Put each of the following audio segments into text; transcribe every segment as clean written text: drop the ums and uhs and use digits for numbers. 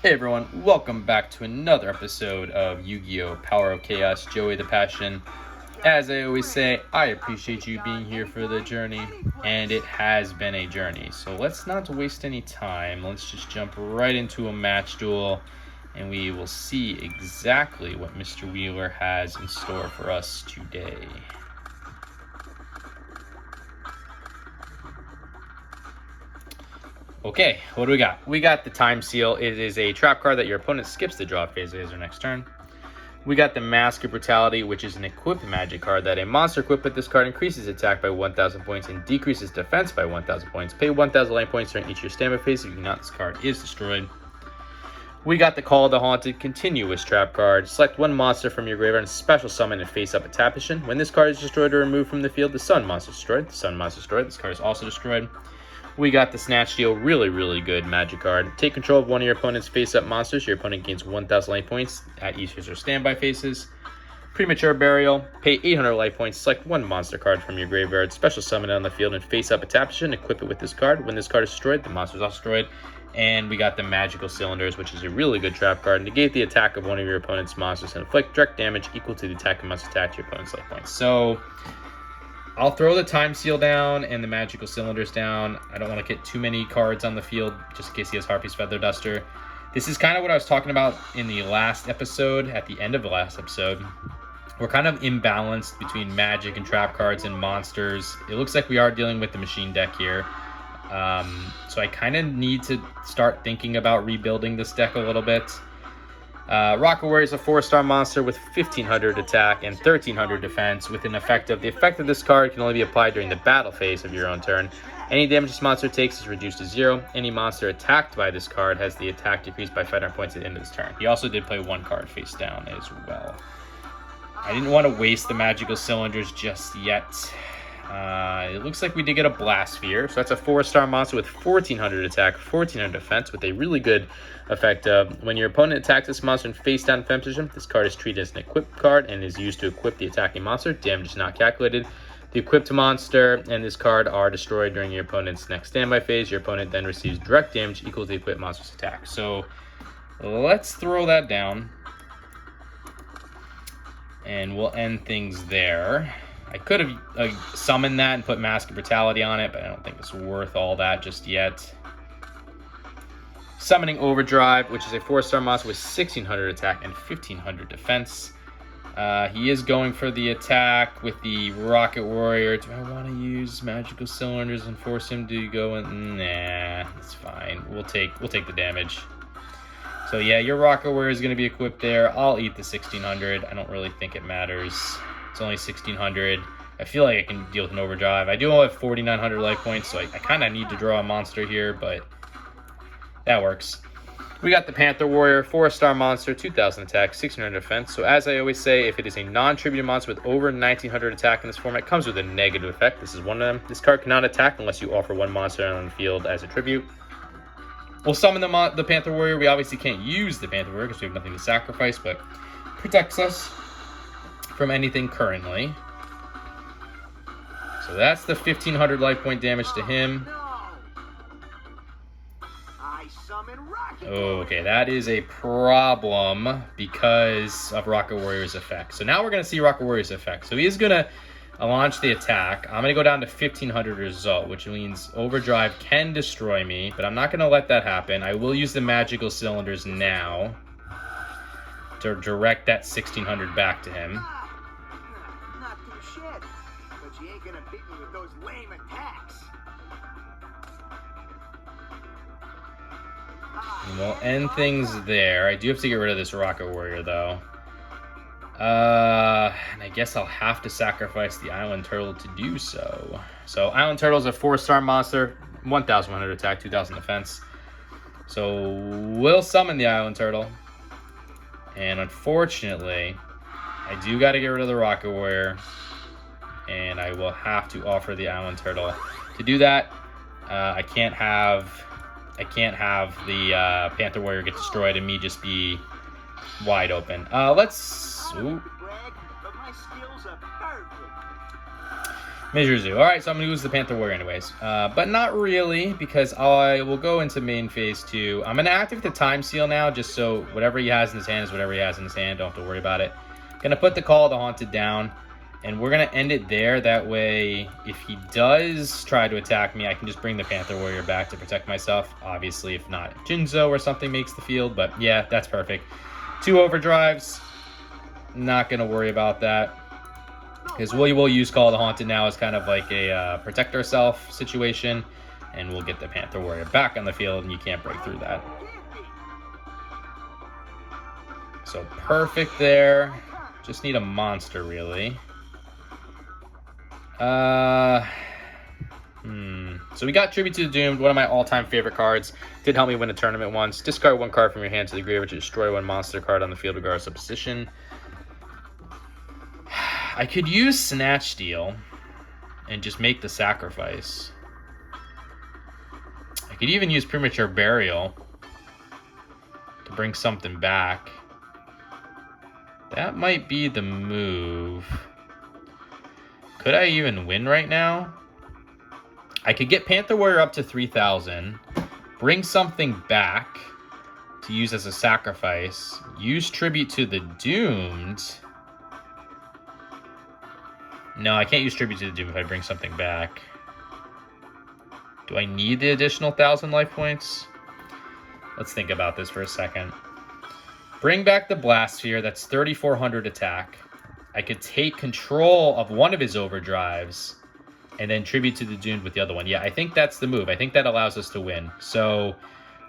Hey everyone, welcome back to another episode of Yu-Gi-Oh! Power of Chaos, Joey the Passion. As I always say, I appreciate you being here for the journey, and it has been a journey. So let's not waste any time. Let's just jump right into a match duel, and we will see exactly what Mr. Wheeler has in store for us today. Okay, what do we got? We got the Time Seal. It is a trap card that your opponent skips the draw phase of their next turn. We got the Mask of Brutality, which is an equipped magic card that a monster equipped with this card increases attack by 1,000 points and decreases defense by 1,000 points. Pay 1,000 life points during each of your standby phase. If you not, this card is destroyed. We got the Call of the Haunted Continuous Trap card. Select one monster from your graveyard and special summon and face up a tap position. When this card is destroyed or removed from the field, the Sun monster is destroyed. The Sun monster is destroyed. This card is also destroyed. We got the Snatch Steal, really good magic card. Take control of one of your opponent's face-up monsters. Your opponent gains 1,000 life points at each of their standby phases. Premature Burial, pay 800 life points. Select one monster card from your graveyard, special summon it on the field, and face up a tap position. Equip it with this card. When this card is destroyed, the monster is also destroyed. And we got the Magical Cylinders, which is a really good trap card. Negate the attack of one of your opponent's monsters and inflict direct damage equal to the attack of monster attack to your opponent's life points. So I'll throw the Time Seal down and the Magical Cylinders down. I don't want to get too many cards on the field, just in case he has Harpy's Feather Duster. This is kind of what I was talking about in the last episode, at the end of the last episode. We're kind of imbalanced between magic and trap cards and monsters. It looks like we are dealing with the machine deck here. So I kind of need to start thinking about rebuilding this deck a little bit. Rocket Warrior is a 4-star monster with 1,500 attack and 1,300 defense. With an effect of the effect of this card can only be applied during the battle phase of your own turn. Any damage this monster takes is reduced to 0. Any monster attacked by this card has the attack decreased by 500 points at the end of this turn. He also did play one card face down as well. I didn't want to waste the Magical Cylinders just yet. It looks like we did get a Blast Sphere. So that's a 4-star monster with 1,400 attack, 1,400 defense, with a really good effect of when your opponent attacks this monster in face down defense position, this card is treated as an equipped card and is used to equip the attacking monster. Damage is not calculated. The equipped monster and this card are destroyed during your opponent's next standby phase. Your opponent then receives direct damage equal to the equipped monster's attack. So let's throw that down, and we'll end things there. I could have summoned that and put Mask of Brutality on it, but I don't think it's worth all that just yet. Summoning Overdrive, which is a 4-star monster with 1,600 attack and 1,500 defense. He is going for the attack with the Rocket Warrior. Do I want to use Magical Cylinders and force him to go in? Nah, it's fine. We'll take the damage. So yeah, your Rocket Warrior is going to be equipped there. I'll eat the 1,600. I don't really think it matters. It's only 1,600. I feel like I can deal with an Overdrive. I do only have 4,900 life points, so I kind of need to draw a monster here, but that works. We got the Panther Warrior, 4-star monster, 2,000 attack, 600 defense. So as I always say, if it is a non-tributed monster with over 1,900 attack in this format, it comes with a negative effect. This is one of them. This card cannot attack unless you offer one monster on the field as a tribute. We'll summon the Panther Warrior. We obviously can't use the Panther Warrior because we have nothing to sacrifice, but protects us from anything currently. So that's the 1,500 life point damage to him. Okay, that is a problem because of Rocket Warrior's effect. So now we're going to see Rocket Warrior's effect. So he is going to launch the attack. I'm going to go down to 1,500 result, which means Overdrive can destroy me, but I'm not going to let that happen. I will use the Magical Cylinders now to direct that 1,600 back to him. And we'll end things there. I do have to get rid of this Rocket Warrior, though. And I guess I'll have to sacrifice the Island Turtle to do so. So Island Turtle is a 4-star monster, 1,100 attack, 2,000 defense. So we'll summon the Island Turtle. And unfortunately, I do got to get rid of the Rocket Warrior. And I will have to offer the Island Turtle. To do that, I can't have the Panther Warrior get destroyed and me just be wide open. Let's... Ooh. Measure Zoo. All right, so I'm gonna use the Panther Warrior anyways, but not really, because I will go into main phase 2. I'm gonna activate the Time Seal now, just so whatever he has in his hand is whatever he has in his hand. Don't have to worry about it. Gonna put the Call of the Haunted down, and we're gonna end it there. That way, if he does try to attack me, I can just bring the Panther Warrior back to protect myself. Obviously, if not, Jinzo or something makes the field, but yeah, that's perfect. 2 overdrives. Not gonna worry about that, because we will use Call of the Haunted now as kind of like a protect ourselves situation, and we'll get the Panther Warrior back on the field, and you can't break through that. So perfect there. Just need a monster, really. So we got Tribute to the Doomed, one of my all-time favorite cards. Did help me win a tournament once. Discard 1 card from your hand to the graveyard to destroy 1 monster card on the field regardless of position. I could use Snatch Steal and just make the sacrifice. I could even use Premature Burial to bring something back. That might be the move. Could I even win right now? I could get Panther Warrior up to 3,000, bring something back to use as a sacrifice, use Tribute to the Doomed. No, I can't use Tribute to the Doom if I bring something back. Do I need the additional 1,000 life points? Let's think about this for a second. Bring back the Blast Sphere. That's 3,400 attack. I could take control of one of his overdrives and then Tribute to the Doomed with the other one. Yeah, I think that's the move. I think that allows us to win. So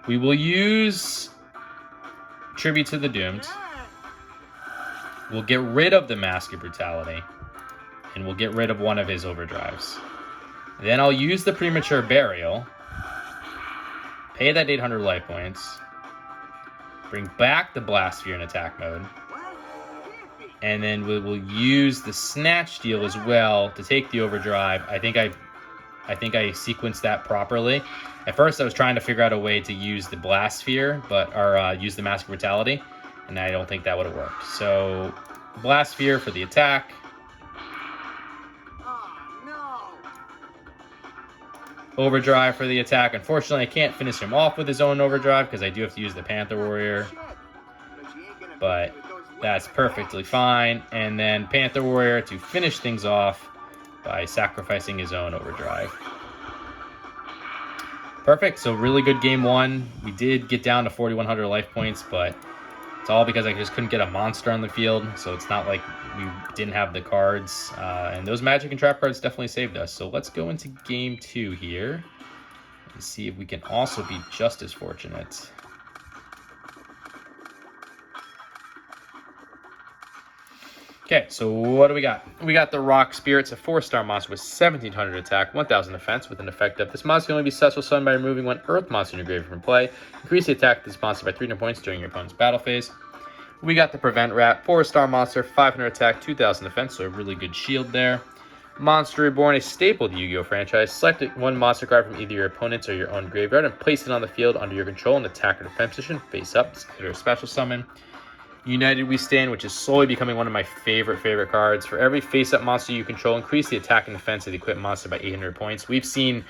we will use Tribute to the Doomed. We'll get rid of the Mask of Brutality. And we'll get rid of one of his overdrives. Then I'll use the Premature Burial. Pay that 800 life points. Bring back the Blast Sphere in attack mode. And then we will use the Snatch Steal as well to take the overdrive. I think I sequenced that properly. At first I was trying to figure out a way to use the Blast Sphere, or use the Mask of Brutality, and I don't think that would have worked. So Blast Sphere for the attack. Overdrive for the attack. Unfortunately, I can't finish him off with his own overdrive because I do have to use the Panther Warrior. But that's perfectly fine. And then Panther Warrior to finish things off by sacrificing his own overdrive. Perfect. So really good game 1. We did get down to 4,100 life points, but it's all because I just couldn't get a monster on the field. So it's not like we didn't have the cards. And those magic and trap cards definitely saved us. So let's go into game 2 here and see if we can also be just as fortunate. Okay, so what do we got? We got the Rock Spirit. It's a 4-star monster with 1,700 attack, 1,000 defense, with an effect of this monster can only be special summoned by removing 1 Earth monster in your graveyard from play. Increase the attack of this monster by 300 points during your opponent's battle phase. We got the Prevent Rat, 4-star monster, 500 attack, 2,000 defense, so a really good shield there. Monster Reborn, a staple of the Yu-Gi-Oh franchise. Select 1 monster card from either your opponent's or your own graveyard and place it on the field under your control in attack or defense position, face up. It's considered a special summon. United We Stand, which is slowly becoming one of my favorite cards. For every face-up monster you control, increase the attack and defense of the equipped monster by 800 points. We've seen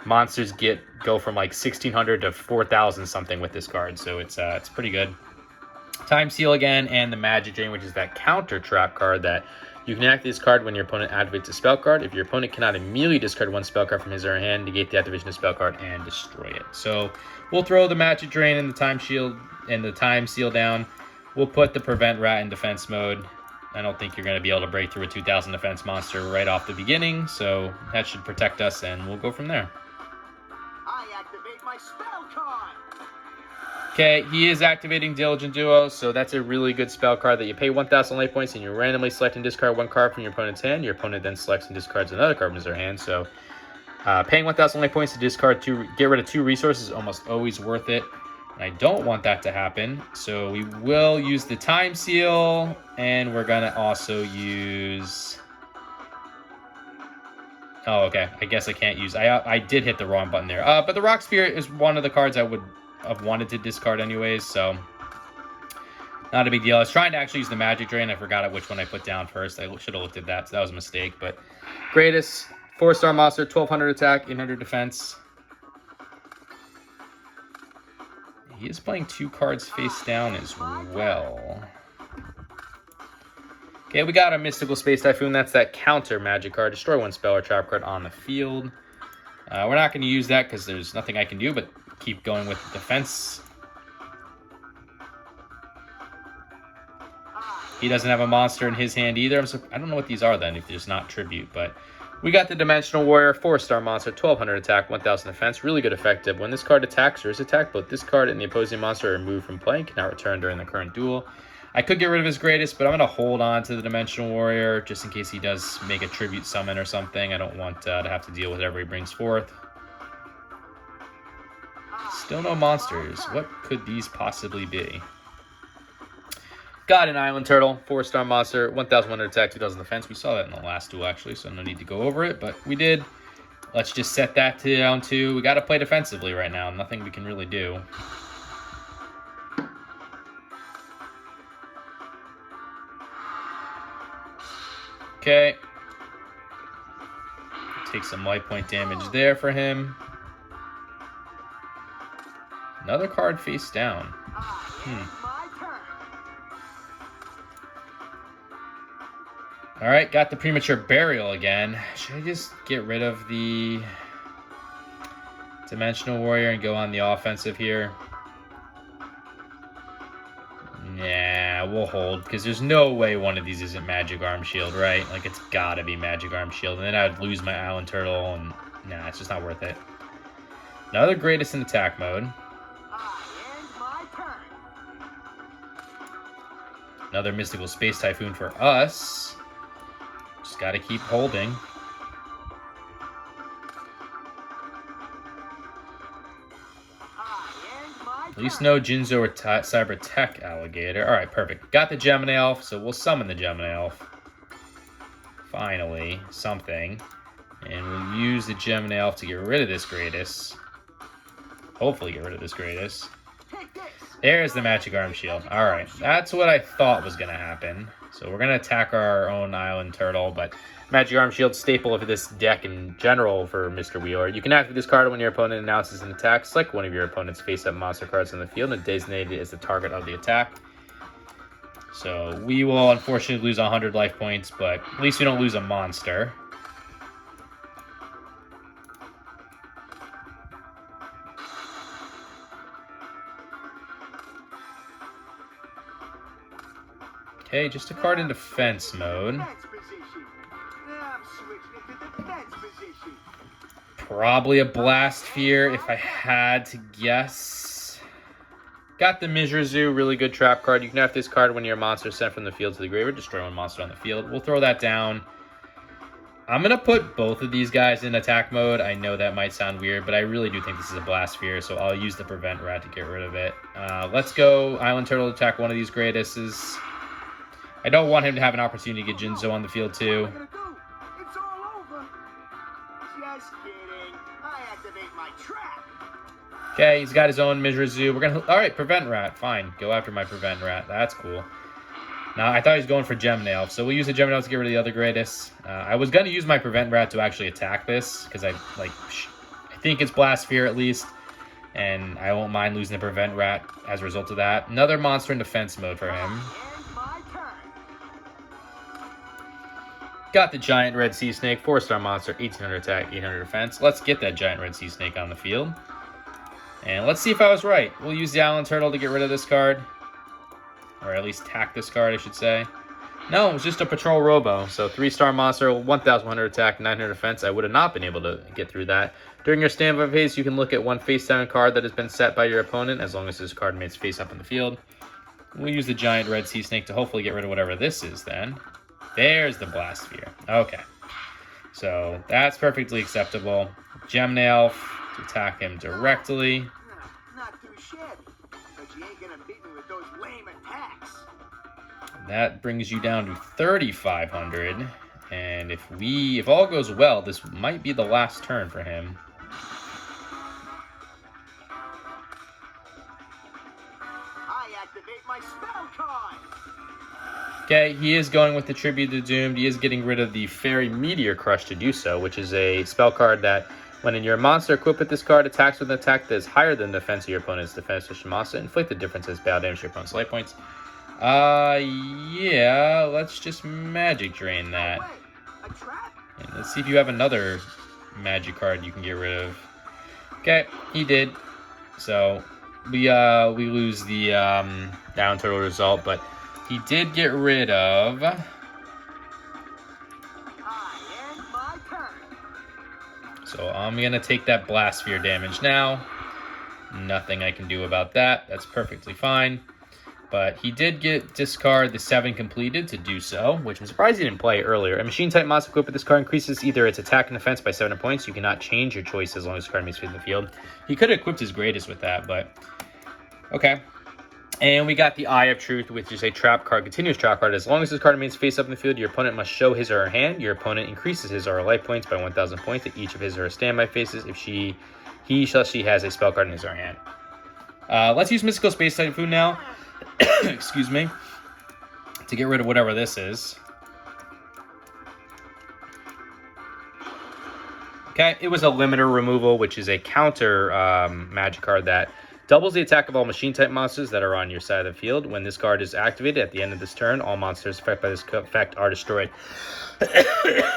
monsters go from like 1,600 to 4,000 something with this card, so it's pretty good. Time Seal again, and the Magic Drain, which is that counter trap card that you can activate this card when your opponent activates a spell card. If your opponent cannot immediately discard 1 spell card from his or her hand, negate the activation of spell card and destroy it. So we'll throw the Magic Drain and the Time Shield and the Time Seal down. We'll put the Prevent Rat in defense mode. I don't think you're going to be able to break through a 2,000 defense monster right off the beginning, so that should protect us, and we'll go from there. I activate my spell card. Okay, he is activating Diligent Duo, so that's a really good spell card that you pay 1,000 life points and you randomly select and discard 1 card from your opponent's hand. Your opponent then selects and discards another card from their hand, so paying 1,000 life points to get rid of 2 resources is almost always worth it. I don't want that to happen, so we will use the Time Seal, and we're going to also use... Oh, okay. I guess I can't use... I did hit the wrong button there. But the Rock Spirit is one of the cards I would have wanted to discard anyways, so Not a big deal. I was trying to actually use the magic drain. I forgot which one I put down first. I should have looked at that, so that was a mistake. But greatest 4-star monster, 1200 attack, 800 defense. He is playing 2 cards face down as well. Okay, we got a Mystical Space Typhoon. That's that counter magic card. Destroy 1 spell or trap card on the field. We're not going to use that because there's nothing I can do but keep going with defense. He doesn't have a monster in his hand either. I don't know what these are then, if there's not tribute, but we got the Dimensional Warrior, 4-star monster, 1200 attack, 1000 defense. Really good effective. When this card attacks or is attacked, both this card and the opposing monster are removed from play and cannot return during the current duel. I could get rid of his greatest, but I'm going to hold on to the Dimensional Warrior just in case he does make a tribute summon or something. I don't want to have to deal with whatever he brings forth. Still no monsters. What could these possibly be? Got an Island Turtle, 4-star monster, 1100 attack, 2000 defense. We saw that in the last duel, actually, so no need to go over it, but we did. Let's just set that down to, we got to play defensively right now. Nothing we can really do. Okay. Take some life point damage there for him. Another card face down. Alright, got the Premature Burial again. Should I just get rid of the Dimensional Warrior and go on the offensive here? Nah, we'll hold, because there's no way one of these isn't Magic Arm Shield, right? Like, it's gotta be Magic Arm Shield, and then I'd lose my Island Turtle, and nah, it's just not worth it. Another greatest in attack mode. Another Mystical Space Typhoon for us. Just gotta keep holding. At least no Jinzo or Cyber Tech Alligator. Alright, perfect. Got the Gemini Elf, so we'll summon the Gemini Elf. Finally, something. And we'll use the Gemini Elf to get rid of this greatest. Hopefully get rid of this greatest. There's the Magic Arm Shield. Alright, that's what I thought was going to happen. So we're going to attack our own Island Turtle, but Magic Arm Shield, staple of this deck in general for Mr. Wheeler. You can activate this card when your opponent announces an attack. Select one of your opponent's face-up monster cards on the field and designate it as the target of the attack. So we will unfortunately lose 100 life points, but at least we don't lose a monster. Okay, just a card in defense mode. Probably a Blast Fear if I had to guess. Got the Mizrazu, really good trap card. You can have this card when your monster is sent from the field to the graveyard. Destroy one monster on the field. We'll throw that down. I'm going to put both of these guys in attack mode. I know that might sound weird, but I really do think this is a Blast Fear, so I'll use the Prevent Rat to get rid of it. Let's go Island Turtle attack one of these greatesses. I don't want him to have an opportunity to get Jinzo on the field, too. It's all over. Just kidding. I activate my trap. Okay, he's got his own Mizrazu. We're gonna... Alright, Prevent Rat. Fine. Go after my Prevent Rat. That's cool. Now, I thought he was going for Gemini Elf, so we'll use the Gemini Elf to get rid of the other greatest. I was gonna use my Prevent Rat to actually attack this, because I think it's Blast Fear at least, and I won't mind losing the Prevent Rat as a result of that. Another monster in defense mode for him. Got the Giant Red Sea Snake, 4-star monster, 1800 attack, 800 defense. Let's get that Giant Red Sea Snake on the field. And let's see if I was right. We'll use the Island Turtle to get rid of this card. Or at least tack this card, I should say. No, it was just a Patrol Robo. So 3-star monster, 1100 attack, 900 defense. I would have not been able to get through that. During your standby phase, you can look at one face-down card that has been set by your opponent, as long as this card remains face-up in the field. We'll use the Giant Red Sea Snake to hopefully get rid of whatever this is then. There's the Blast Sphere. Okay. So that's perfectly acceptable. Gemini Elf to attack him directly. Not too shabby, but you ain't gonna beat me with those lame attacks. That brings you down to 3,500. And if all goes well, this might be the last turn for him. I activate my spell card. Okay, he is going with the Tribute to the Doomed. He is getting rid of the Fairy Meteor Crush to do so, which is a spell card that, when in your monster equipped with this card, attacks with an attack that is higher than the defense of your opponent's defense with monster. Inflict the difference as battle damage to your opponent's life points. Yeah, let's just Magic Drain that. Wait, a trap? And let's see if you have another magic card you can get rid of. Okay, he did. So we lose the down total result, but he did get rid of. I end my turn. So I'm gonna take that Blast Sphere damage now. Nothing I can do about that. That's perfectly fine. But he did discard the 7 completed to do so, which I'm surprised he didn't play earlier. A machine-type monster equipped with this card increases either its attack and defense by 7 points. You cannot change your choice as long as the card remains in the field. He could have equipped his greatest with that, but okay. And we got the Eye of Truth, which is a trap card, continuous trap card. As long as this card remains face up in the field, your opponent must show his or her hand. Your opponent increases his or her life points by 1,000 points at each of his or her standby faces if she has a spell card in his or her hand. Let's use Mystical Space Typhoon now. Excuse me, to get rid of whatever this is. Okay, it was a limiter removal, which is a counter magic card that doubles the attack of all machine-type monsters that are on your side of the field. When this card is activated at the end of this turn, all monsters affected by this effect are destroyed.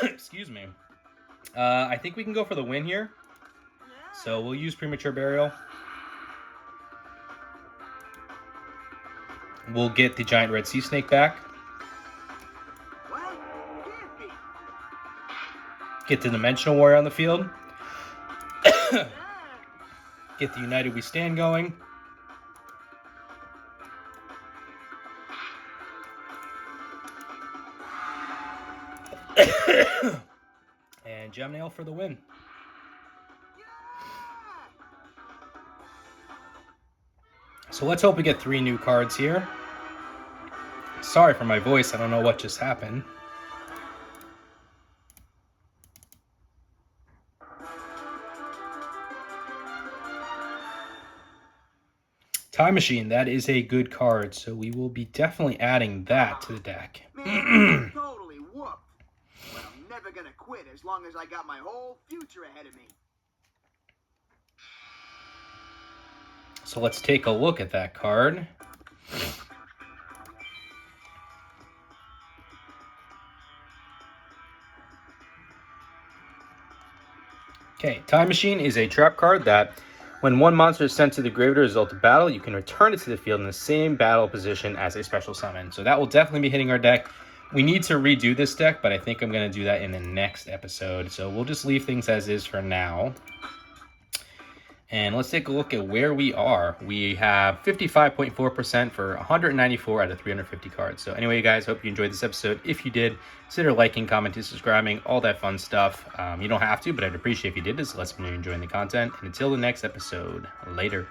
Excuse me. I think we can go for the win here. So we'll use Premature Burial. We'll get the giant red sea snake back. What? Can't be. Get the Dimensional Warrior on the field. Get the United We Stand going. And Gem Nail for the win. So let's hope we get 3 new cards here. Sorry for my voice, I don't know what just happened. Time Machine, that is a good card, so we will be definitely adding that to the deck. Man, totally whooped. But I'm never gonna quit as long as I got my whole future ahead of me. So let's take a look at that card. Okay, Time Machine is a trap card that when one monster is sent to the graveyard as a result of battle, you can return it to the field in the same battle position as a special summon. So that will definitely be hitting our deck. We need to redo this deck, but I think I'm going to do that in the next episode. So we'll just leave things as is for now. And let's take a look at where we are. We have 55.4% for 194 out of 350 cards. So anyway, guys, hope you enjoyed this episode. If you did, consider liking, commenting, subscribing, all that fun stuff. You don't have to, but I'd appreciate if you did. This lets me know you're enjoying the content. And until the next episode, later.